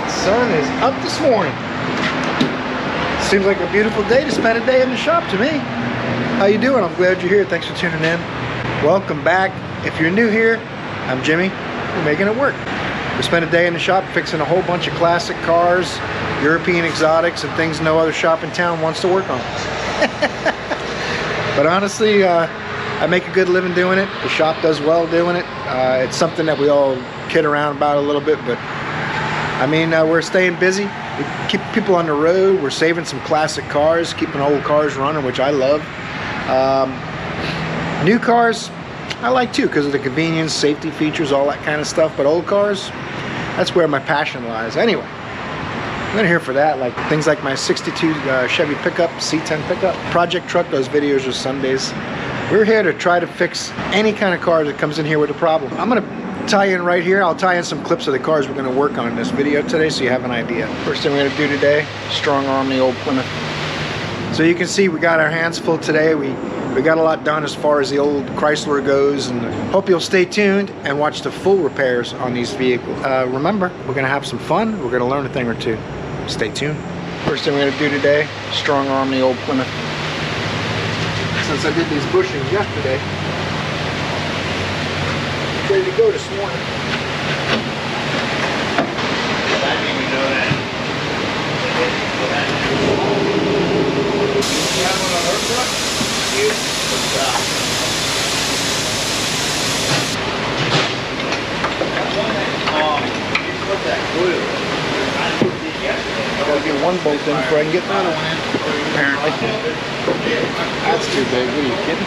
Sun is up this morning. Seems like a beautiful day to spend a day in the shop to me. How you doing? I'm glad you're here. Thanks for tuning in. Welcome back. If you're new here, I'm Jimmy. We're making it work. We spent a day in the shop fixing a whole bunch of classic cars, European exotics, and things no other shop in town wants to work on. But honestly, I make a good living doing it. The shop does well doing it. It's something that we all kid around about a little bit, but I mean, we're staying busy. We keep people on the road. We're saving some classic cars, keeping old cars running, which I love. New cars, I like too, because of the convenience, safety features, all that kind of stuff. But old cars, that's where my passion lies. Anyway, I'm gonna here for that, like things like my 62 Chevy pickup, C10 pickup, project truck. Those videos are Sundays. We're here to try to fix any kind of car that comes in here with a problem. I'm gonna tie in right here. I'll tie in some clips of the cars we're gonna work on in this video today, so you have an idea. First thing we're gonna do today, strong arm the old Plymouth. So you can see we got our hands full today. We got a lot done as far as the old Chrysler goes, and hope you'll stay tuned and watch the full repairs on these vehicles. Remember, we're gonna have some fun. We're gonna learn a thing or two. Stay tuned. First thing we're gonna do today, strong arm the old Plymouth. Since I did these bushings yesterday, ready to go this morning. I didn't even know that. You have one on our truck? You? You put that glue. I put it yesterday. I gotta get one bolt in before I can get the other one in. Apparently. That's too big. What are you kidding?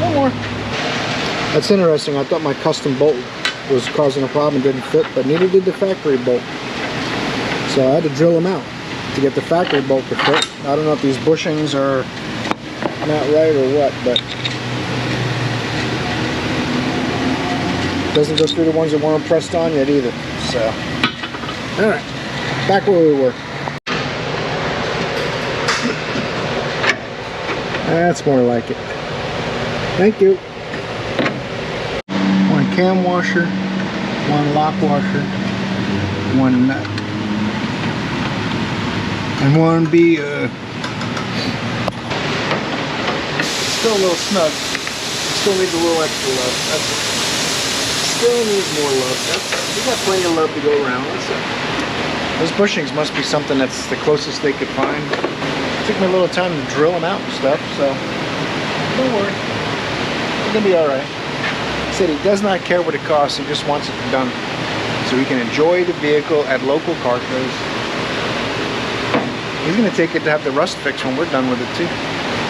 One more. That's interesting. I thought my custom bolt was causing a problem and didn't fit, but neither did the factory bolt. So I had to drill them out to get the factory bolt to fit. I don't know if these bushings are not right or what, but doesn't go through the ones that weren't pressed on yet either. So, all right, back where we were. That's more like it. Thank you. One cam washer, one lock washer, one nut, and one B. Still a little snug. Still needs a little extra love. That's it. Still needs more love. We got plenty of love to go around. That's it. Those bushings must be something that's the closest they could find. It took me a little time to drill them out and stuff, so don't worry. It's gonna be all right. He said he does not care what it costs. He just wants it done so he can enjoy the vehicle at local car shows. He's gonna take it to have the rust fixed when we're done with it too.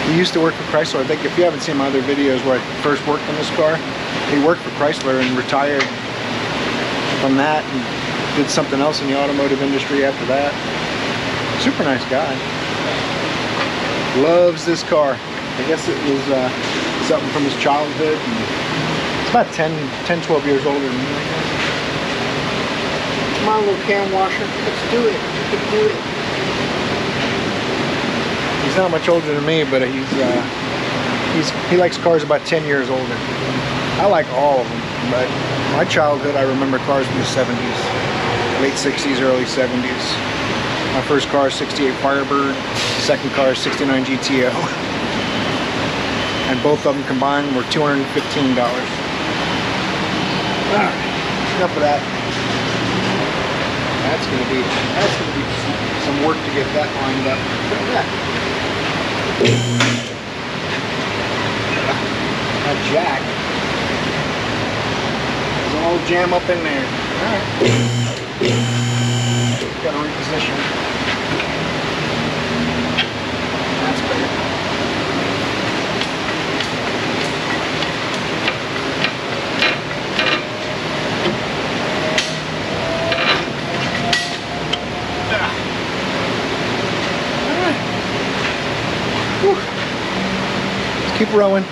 He used to work for Chrysler. I think if you haven't seen my other videos where I first worked on this car, he worked for Chrysler and retired from that and did something else in the automotive industry after that. Super nice guy. Loves this car. I guess it was something from his childhood. It's about 10, 12 years older than me, I guess. Come on, little cam washer. Let's do it. You can do it. He's not much older than me, but he likes cars about 10 years older. I like all of them, but my childhood, I remember cars from the 70s, late 60s, early 70s. My first car is 68 Firebird, second car is 69 GTO. And both of them combined were $215. Alright, enough of that. That's gonna be some work to get that lined up. Look at that. That jack is all jam up in there. Alright. Gotta reposition. That's better. Keep rowing.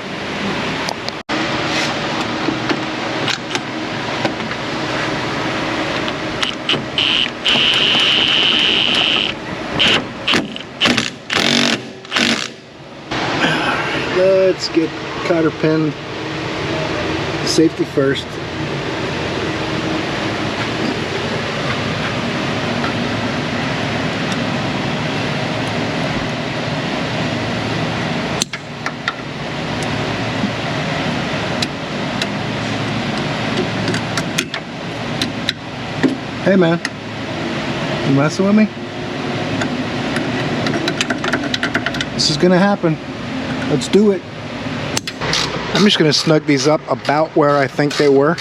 Let's get cotter pin safety first. Hey man, you messing with me? This is gonna happen. Let's do it. I'm just gonna snug these up about where I think they were.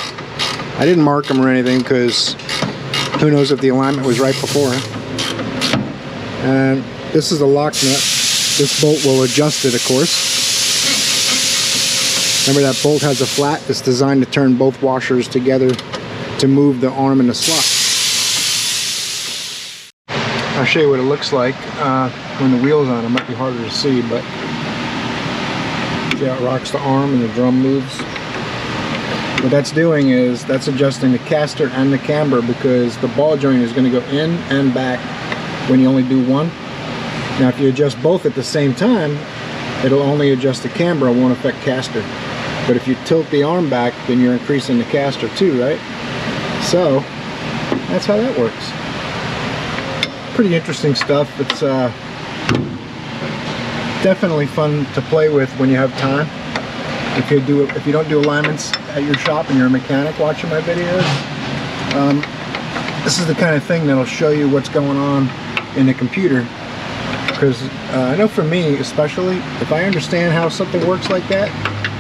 I didn't mark them or anything because who knows if the alignment was right before. And this is a lock nut. This bolt will adjust it, of course. Remember that bolt has a flat that's designed to turn both washers together to move the arm in the slot. I'll show you what it looks like when the wheel's on. It might be harder to see, but see how it rocks the arm and the drum moves. What that's doing is that's adjusting the caster and the camber, because the ball joint is going to go in and back when you only do one. Now if you adjust both at the same time, it'll only adjust the camber, it won't affect caster. But if you tilt the arm back, then you're increasing the caster too, right? So that's how that works. Pretty interesting stuff. It's definitely fun to play with when you have time. If you don't do alignments at your shop and you're a mechanic watching my videos, this is the kind of thing that'll show you what's going on in the computer. Because I know for me especially, if I understand how something works like that,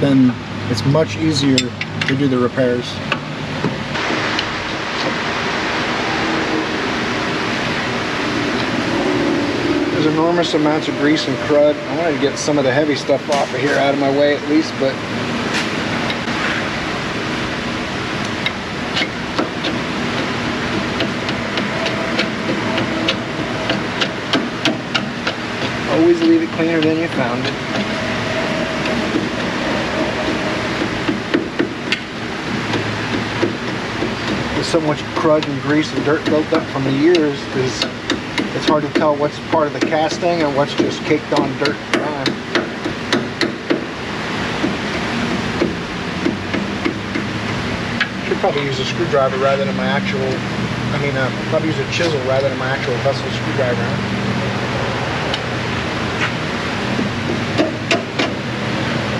then it's much easier to do the repairs. There's enormous amounts of grease and crud. I wanted to get some of the heavy stuff off of here, out of my way at least, but always leave it cleaner than you found it. There's so much crud and grease and dirt built up from the years, it's hard to tell what's part of the casting and what's just caked on dirt and grime. Should probably use a screwdriver rather than my actual, probably use a chisel rather than my actual vessel screwdriver.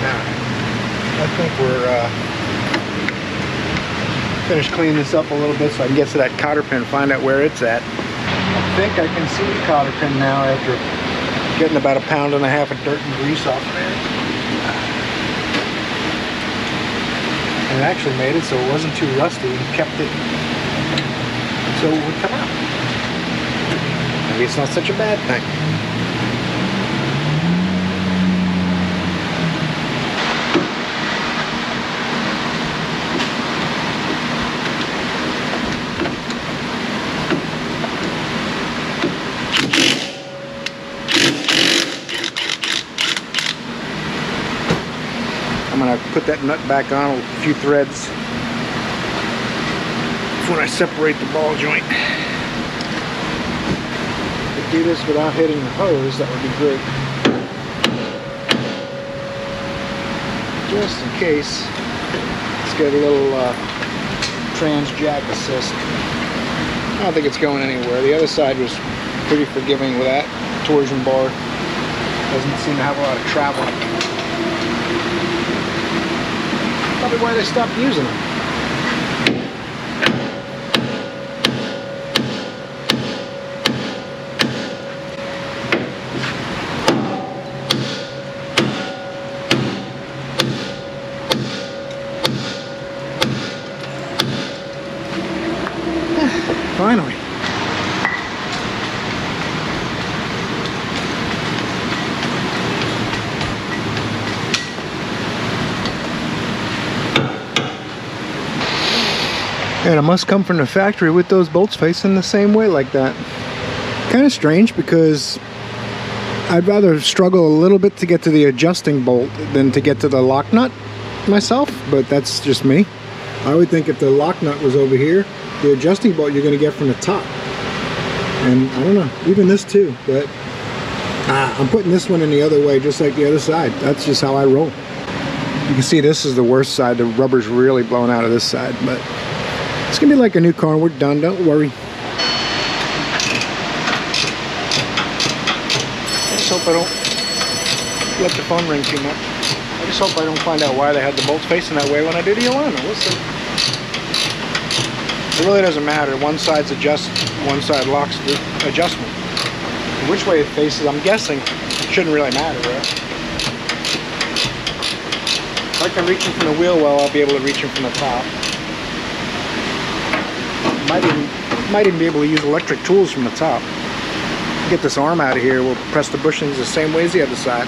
Now, I think we're finished cleaning this up a little bit so I can get to that cotter pin, find out where it's at. I think I can see the cotter pin now after getting about 1.5 pounds of dirt and grease off of there. And it actually made it so it wasn't too rusty and kept it so it would come out. Maybe it's not such a bad thing. I'm going to put that nut back on with a few threads when I separate the ball joint. If I do this without hitting the hose, that would be great. Just in case, let's get a little trans jack assist. I don't think it's going anywhere. The other side was pretty forgiving with that torsion bar. Doesn't seem to have a lot of travel. Probably why they stopped using them. Finally. And it must come from the factory with those bolts facing the same way like that. Kind of strange because I'd rather struggle a little bit to get to the adjusting bolt than to get to the lock nut myself, but that's just me. I would think if the lock nut was over here, the adjusting bolt you're going to get from the top. And I don't know, even this too, but I'm putting this one in the other way just like the other side. That's just how I roll. You can see this is the worst side. The rubber's really blowing out of this side, but it's going to be like a new car. We're done, don't worry. I just hope I don't let the phone ring too much. I just hope I don't find out why they had the bolts facing that way when I do the alignment. We'll see. It really doesn't matter. One side's adjust, one side locks the adjustment. Which way it faces, I'm guessing, shouldn't really matter, right? If I can reach in from the wheel well, I'll be able to reach in from the top. Might even be able to use electric tools from the top. Get this arm out of here, we'll press the bushings the same way as the other side.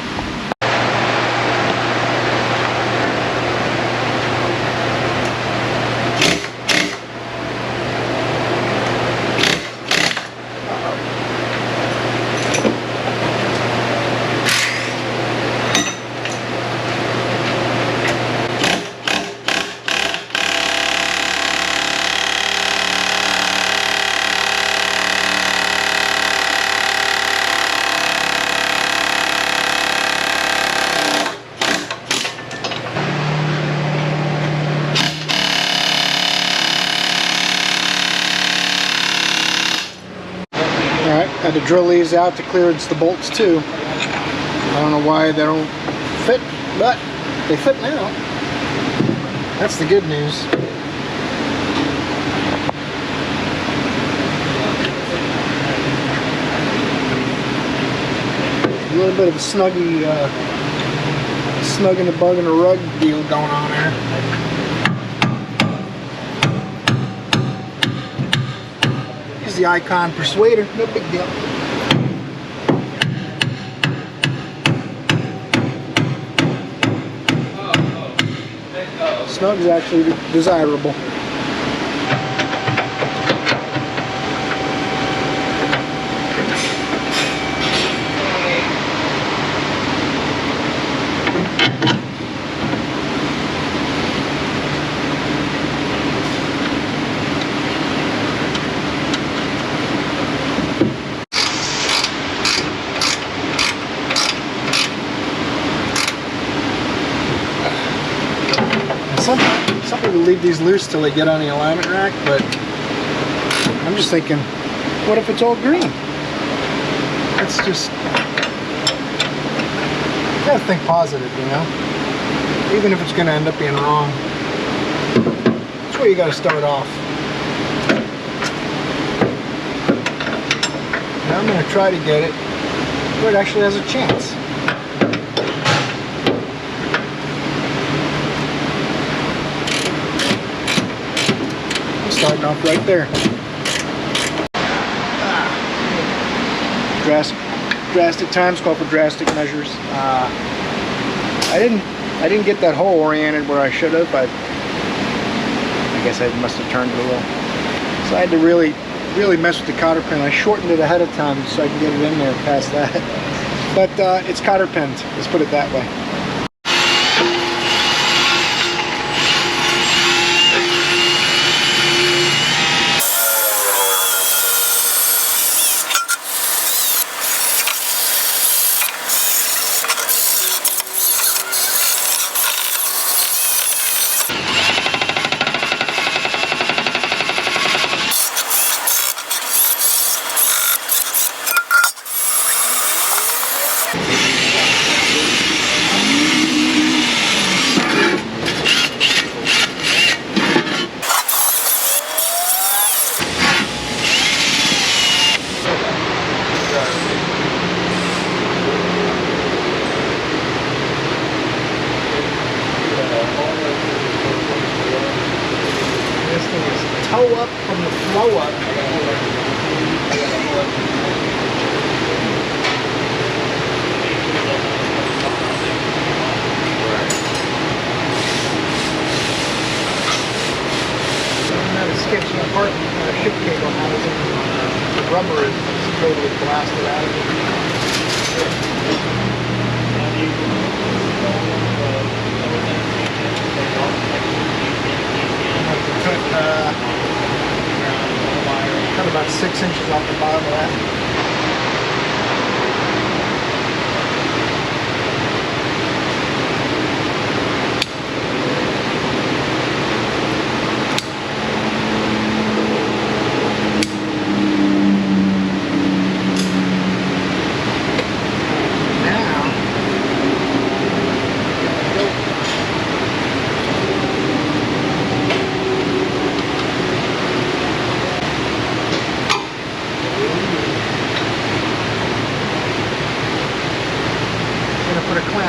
Had to drill these out to clearance the bolts too. I don't know why they don't fit, but they fit now. That's the good news. A little bit of a snug in the bug and a rug deal going on there. The Icon Persuader, no big deal. Snug is actually desirable. Some people leave these loose till they get on the alignment rack, but I'm just thinking, what if it's all green? It's just, you gotta think positive, you know? Even if it's gonna end up being wrong. That's where you gotta start off. Now I'm gonna try to get it where it actually has a chance. Starting off right there. Drastic times call for drastic measures. I didn't get that hole oriented where I should have, but I guess I must have turned it a little. So I had to really mess with the cotter pin. I shortened it ahead of time so I can get it in there past that. But it's cotter pinned. Let's put it that way. Toe up from the flow up. Not a sketchy part ship cable housing. The rubber is totally blasted out of it.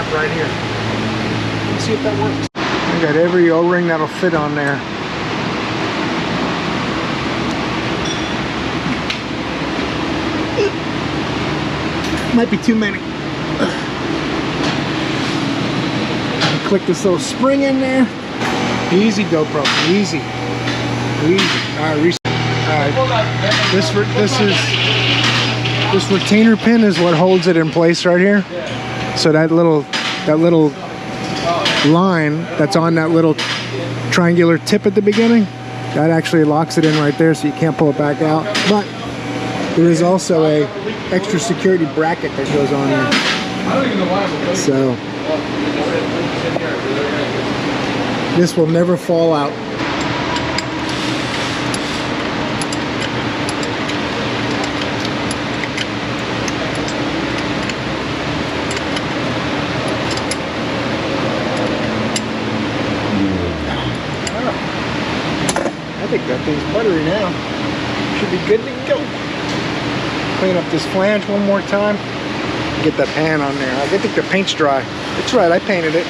snap right here. Let's see if that works. I got every O-ring that'll fit on there. Might be too many. Click this little spring in there. Easy, GoPro. Easy. Easy. This retainer pin is what holds it in place right here. So that little line that's on that little triangular tip at the beginning, that actually locks it in right there, so you can't pull it back out. But there is also a extra security bracket that goes on here. So this will never fall out. I think that thing's buttery now. Should be good to go. Clean up this flange one more time. Get that pan on there. I think the paint's dry. It's right, I painted it.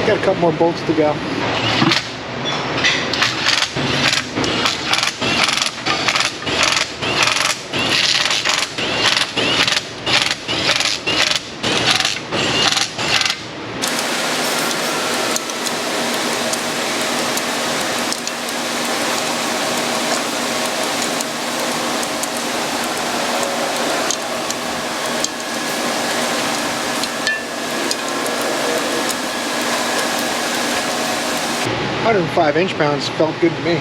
Got a couple more bolts to go. £105 felt good to me.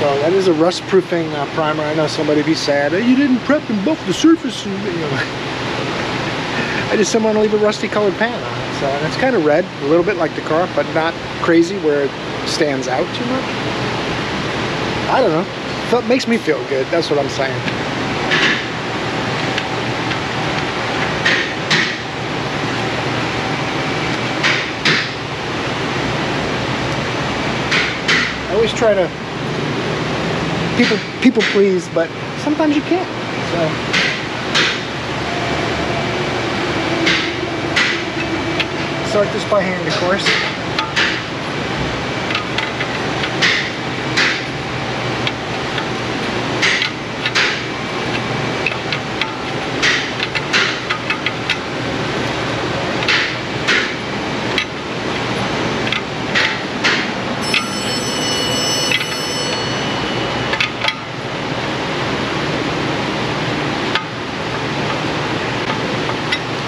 So that is a rust proofing primer. I know somebody would be sad, you didn't prep and buff the surface. And, you know. I just didn't want to leave a rusty colored pan on it. So, and it's kind of red, a little bit like the car, but not crazy where it stands out too much. I don't know. Makes me feel good. That's what I'm saying. I always try to people please, but sometimes you can't. So start this by hand, of course.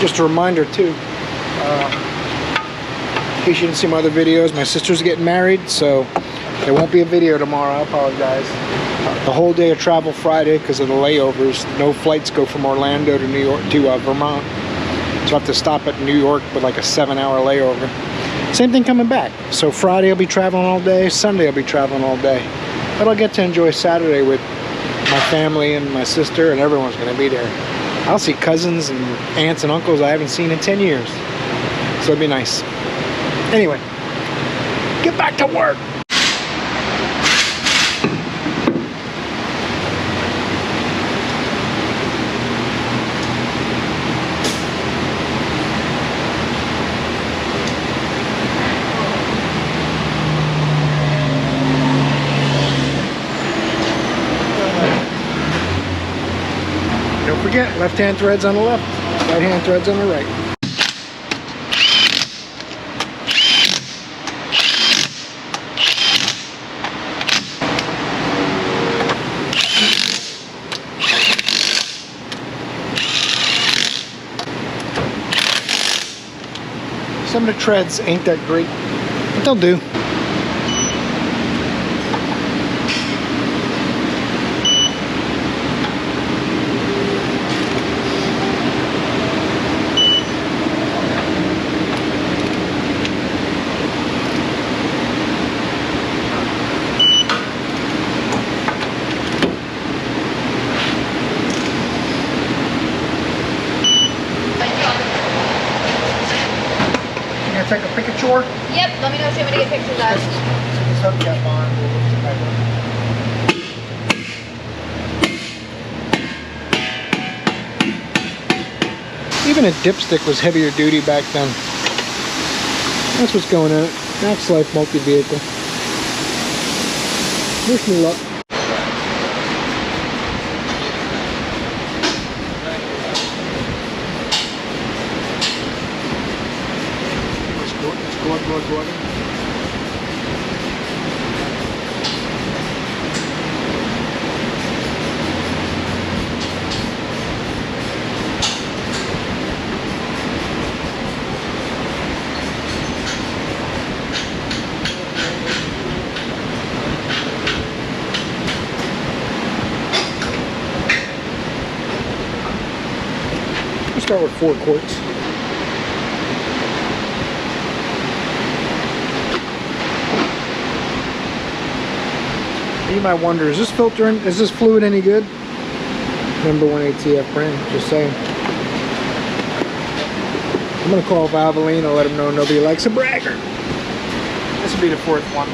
Just a reminder too, in case you didn't see my other videos, my sister's getting married, so there won't be a video tomorrow. I apologize. The whole day of travel Friday because of the layovers. No flights go from Orlando to New York to Vermont, so I have to stop at New York with like a 7-hour layover. Same thing coming back. So Friday I'll be traveling all day. Sunday I'll be traveling all day, but I'll get to enjoy Saturday with my family and my sister, and everyone's going to be there. I'll see cousins and aunts and uncles I haven't seen in 10 years. So it'd be nice. Anyway, get back to work. Don't forget, left-hand thread's on the left, right-hand thread's on the right. Some of the treads ain't that great, but they'll do. to get pictures of. This hubcap on. We'll look at my work. Even a dipstick was heavier duty back then. That's what's going on. Max Life multi-vehicle. Wish me luck. Let's go. We'll start with 4 quarts. You might wonder, is this filter in, is this fluid any good? Number 1 ATF brand, just saying. I'm gonna call Valvoline and let them know nobody likes a bragger. This will be the 4th one.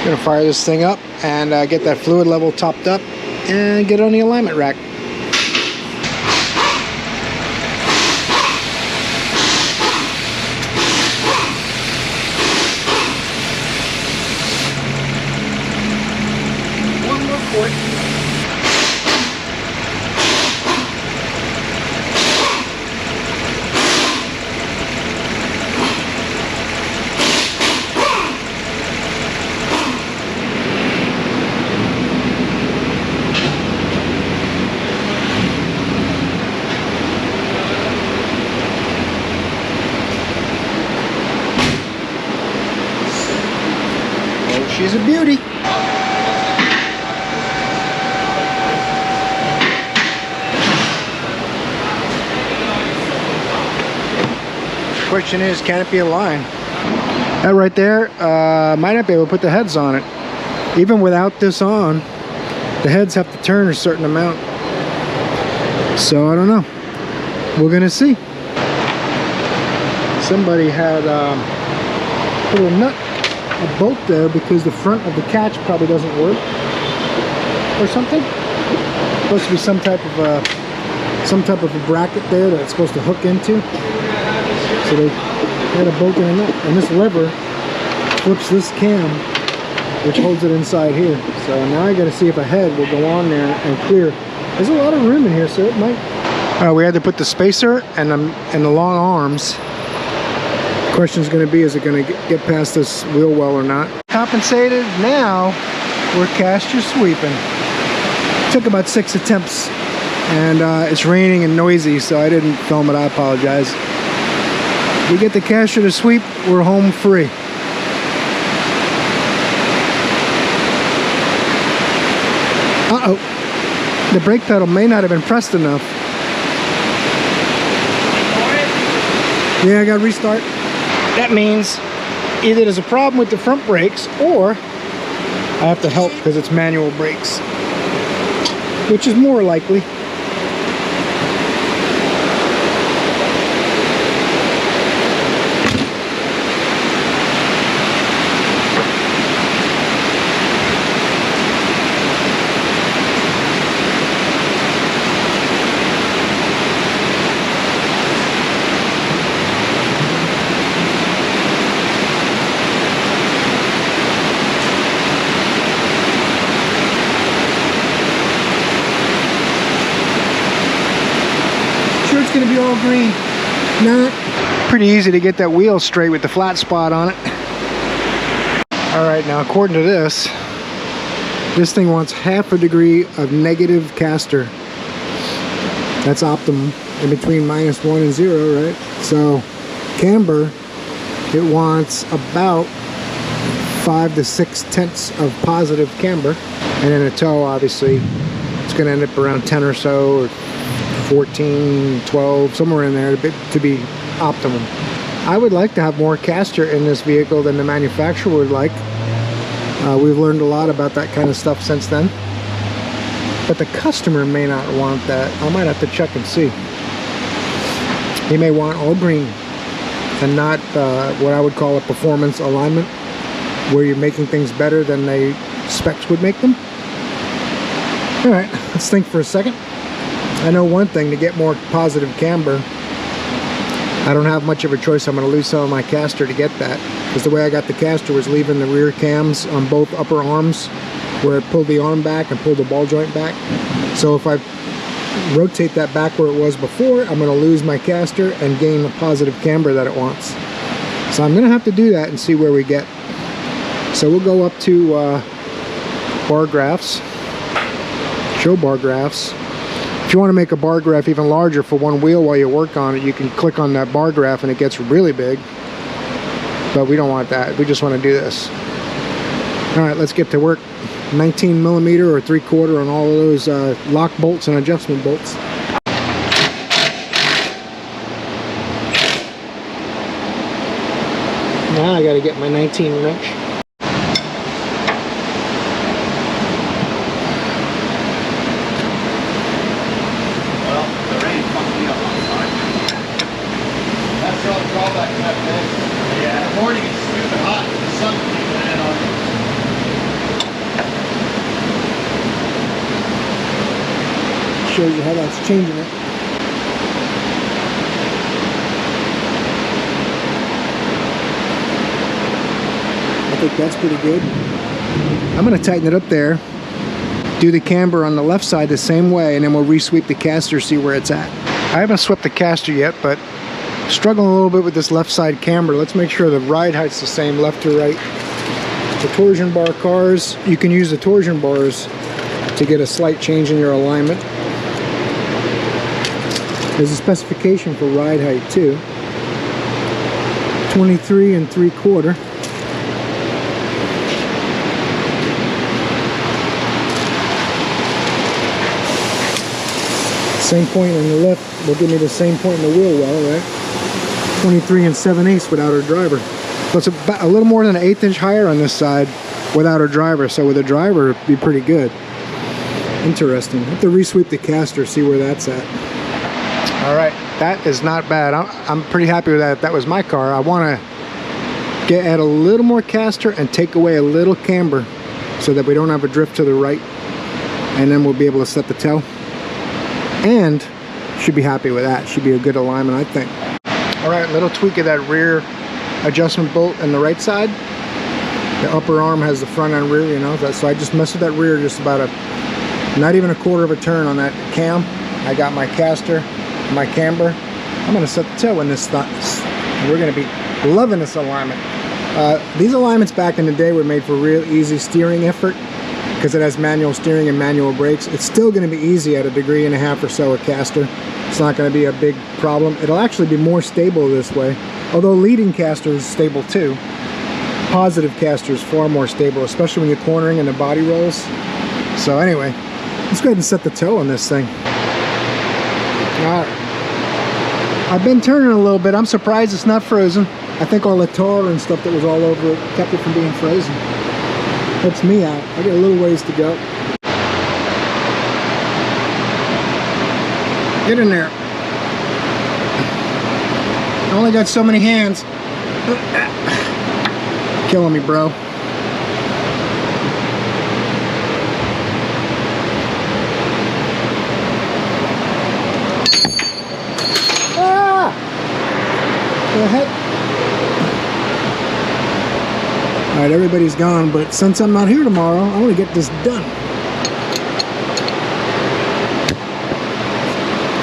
Gonna fire this thing up and get that fluid level topped up and get it on the alignment rack. One more quart. She's a beauty. Question is, can it be aligned? That right there, might not be able to put the heads on it. Even without this on, the heads have to turn a certain amount. So I don't know. We're gonna see. Somebody had put a nut, a bolt there because the front of the catch probably doesn't work or something. Supposed to be some type of a bracket there that's supposed to hook into. So they had a bolt and a nut, and this lever flips this cam, which holds it inside here. So now I got to see if a head will go on there and clear. There's a lot of room in here, so it might. We had to put the spacer and the long arms. Question's going to be, is it going to get past this wheel well or not? Compensated. Now we're caster sweeping. Took about 6 attempts, and it's raining and noisy, so I didn't film it. I apologize. We get the caster to sweep, we're home free. Uh-oh. The brake pedal may not have been pressed enough. Yeah, I got to restart. That means either there's a problem with the front brakes or I have to help because it's manual brakes, which is more likely. It's going to be all green. Not. Pretty easy to get that wheel straight with the flat spot on it. Alright, now according to this thing wants ½ a degree of negative caster. That's optimum, in between -1 and 0, right? So camber, it wants about 5 to 6 tenths of positive camber. And then a toe, obviously, it's going to end up around 10 or so, or 14, 12, somewhere in there to be optimum. I would like to have more caster in this vehicle than the manufacturer would like. We've learned a lot about that kind of stuff since then. But the customer may not want that. I might have to check and see. He may want all green and not what I would call a performance alignment, where you're making things better than the specs would make them. All right, let's think for a second. I know one thing: to get more positive camber, I don't have much of a choice. I'm going to lose some of my caster to get that, because the way I got the caster was leaving the rear cams on both upper arms, where it pulled the arm back and pulled the ball joint back. So if I rotate that back where it was before, I'm going to lose my caster and gain the positive camber that it wants. So I'm going to have to do that and see where we get. So we'll go up to bar graphs, show bar graphs. If you want to make a bar graph even larger for one wheel while you work on it, you can click on that bar graph and it gets really big. But we don't want that. We just want to do this. All right, let's get to work. 19 millimeter or 3/4 on all of those lock bolts and adjustment bolts. Now I got to get my 19 wrench. Well, the rain fucked me up on time. That's the only drawback to that day. Yeah. In the morning it's stupid hot and the sun keeps landing on you. Shows you how that's changing it. I think that's pretty good. I'm going to tighten it up there, do the camber on the left side the same way, and then we'll re-sweep the caster, see where it's at. I haven't swept the caster yet, but struggling a little bit with this left side camber. Let's make sure the ride height's the same left to right. The torsion bar cars, you can use the torsion bars to get a slight change in your alignment. There's a specification for ride height too. 23 3/4. Same point in the left will give me the same point in the wheel well, right? 23 7/8 without our driver. So it's about a little more than an 1/8 inch higher on this side without our driver. So with a driver, it'd be pretty good. Interesting. I have to re-sweep the caster, see where that's at. All right, that is not bad. I'm pretty happy with that. If that was my car, I want to add a little more caster and take away a little camber so that we don't have a drift to the right, and then we'll be able to set the toe. And should be happy with that. Should be a good alignment, I think. All right, little tweak of that rear adjustment bolt on the right side. The upper arm has the front and rear, you know. So I just messed with that rear just about not even a 1/4 of a turn on that cam. I got my caster, my camber. I'm going to set the toe in this stuff. We're going to be loving this alignment. These alignments back in the day were made for real easy steering effort, because it has manual steering and manual brakes. It's still going to be easy at 1.5 degrees or so of caster. It's not going to be a big problem. It'll actually be more stable this way, although leading caster is stable too. Positive caster is far more stable, especially when you're cornering and the body rolls. So anyway, let's go ahead and set the toe on this thing. I've been turning a little bit. I'm surprised it's not frozen. I think all the tar and stuff that was all over it kept it from being frozen. Helps me out. I got a little ways to go. Get in there. I only got so many hands. Killing me, bro. The heck? All right, everybody's gone, but since I'm not here tomorrow, I want to get this done.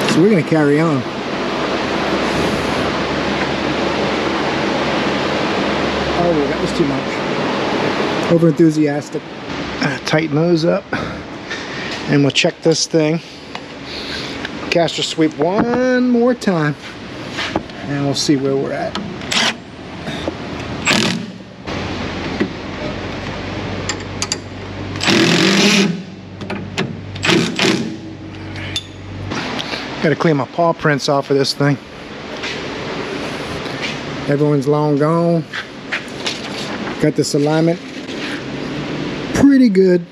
So we're going to carry on. Oh, that was too much. Over enthusiastic. Tighten those up, and we'll check this thing. Caster sweep one more time. And we'll see where we're at. Gotta clean my paw prints off of this thing. Everyone's long gone. Got this alignment pretty good.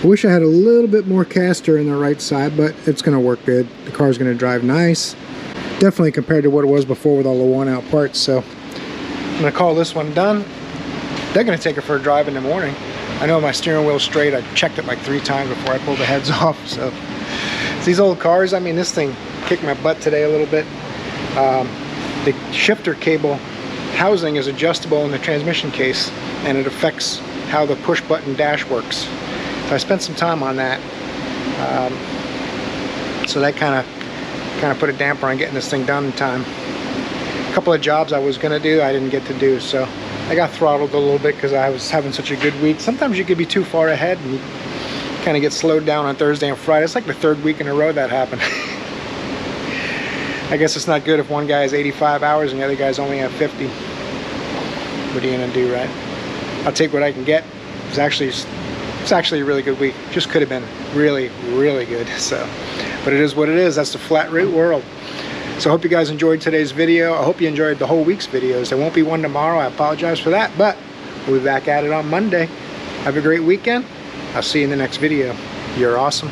I wish I had a little bit more caster in the right side, but it's gonna work good. The car's gonna drive nice. Definitely compared to what it was before with all the worn out parts. So I'm gonna call this one done. They're gonna take it for a drive in the morning. I know my steering wheel's straight. I checked it like 3 times before I pulled the heads off. So these old cars, I mean, this thing kicked my butt today a little bit. The shifter cable housing is adjustable in the transmission case, and it affects how the push button dash works. So I spent some time on that. So that kind of put a damper on getting this thing done in time. A couple of jobs I was gonna do, I didn't get to do, so I got throttled a little bit because I was having such a good week. Sometimes you could be too far ahead and you kind of get slowed down on Thursday and Friday. It's like the 3rd week in a row that happened. I guess it's not good if one guy has 85 hours and the other guys only have 50. What are you gonna do, right? I'll take what I can get. It's actually a really good week. Just could have been really, really good. So, but it is what it is. That's the flat rate world. So I hope you guys enjoyed today's video. I hope you enjoyed the whole week's videos. There won't be one tomorrow. I apologize for that, but we'll be back at it on Monday. Have a great weekend. I'll see you in the next video. You're awesome.